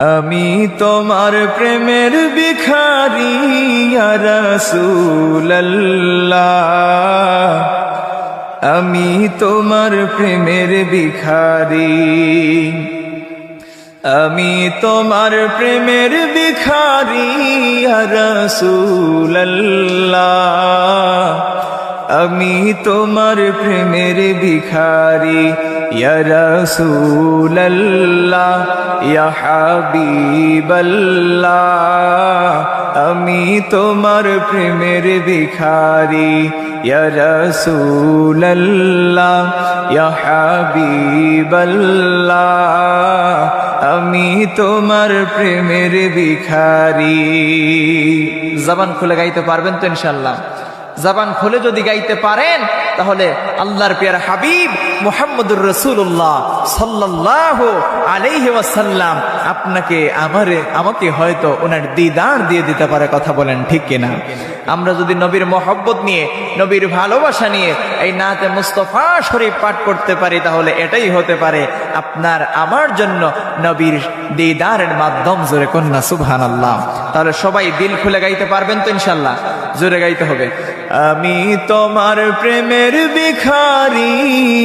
আমি তোমার প্রেমের ভিখারি ইয়া রাসূলুল্লাহ, আমি তোমার প্রেমের ভিখারি, আমি তোমার প্রেমের ভিখারি ইয়া রাসূলুল্লাহ, আমি তোমার প্রেমের ভিখারি ইয়া রাসূলুল্লাহ ইয়া হাবিবাল্লাহ, আমি তোমার প্রেমের ভিখারি ইয়া রাসূলুল্লাহ ইয়া হাবিবাল্লাহ, আমি তোমার প্রেমের ভিখারি। জবান খুলে গাইতে পারবেন তো ইনশাআল্লাহ? জবান খুলে যদি গাইতে পারেন তাহলে আল্লাহর প্রিয় হাবিব মুহাম্মদুর রাসূলুল্লাহ সাল্লাল্লাহু আলাইহি ওয়াসাল্লাম আপনাকে আমাকে হয়তো ওনার দিদার দিয়ে দিতে পারে। কথা বলেন ঠিক কিনা? আমরা যদি নবীর মহব্বত নিয়ে, নবীর ভালোবাসা নিয়ে এই নাতে মুস্তাফা শরীফ পাঠ করতে পারি তাহলে এটাই হতে পারে আপনার আমার জন্য নবীর দিদারের মাধ্যম। জোরে কন্যা সুবহানাল্লাহ। তাহলে সবাই দিল খুলে গাইতে পারবেন তো ইনশাআল্লাহ? জোরে গাইতে হবে। আমি তোমার প্রেমের ভিখারি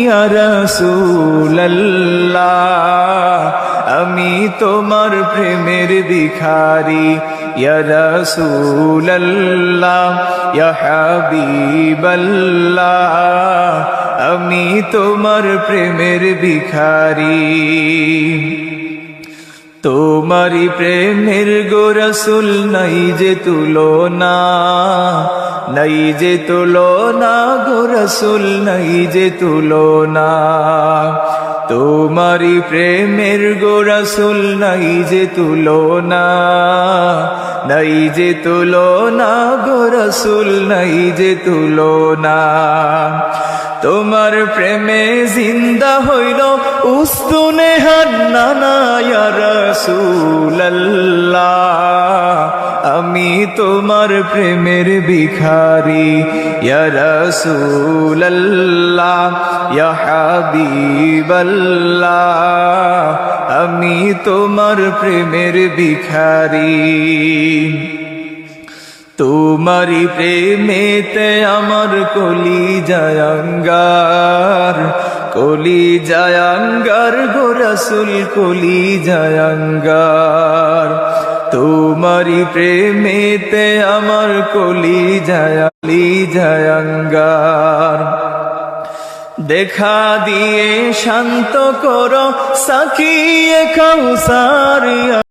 ইয়া রাসূলুল্লাহ, আমি তোমার প্রেমের ভিখারি ইয়া রাসূলুল্লাহ ইয়া হাবিবাল্লাহ, আমি তোমার প্রেমের ভিখারি। তোমারি প্রেমের গো রাসূল নাই যে তুলনা, নাই যে তুলনা গো রাসূল নাই যে তুলনা, তোমারি প্রেমের গো রাসূল নাই যে তুলনা, নাই যে তুলনা গো রাসূল নাই যে তুলনা, তোমার প্রেমে জিন্দা হইল উস্তুনে হান্নানা ইয়া রাসূলুল্লাহ, আমি তোমার প্রেমের ভিখারি ইয়া রাসূলুল্লাহ ইয়া হাবিবাল্লাহ, আমি তোমার প্রেমের ভিখারি। তোমারি প্রেমেতে আমার কলিজায় আঙ্গার, কলিজায় আঙ্গার গো রাসূল কলিজায় আঙ্গার, তোমারি প্রেমেতে আমার কলিজায় আঙ্গার। দেখা দিয়ে শান্ত করো সাকিয়ে কাউসার।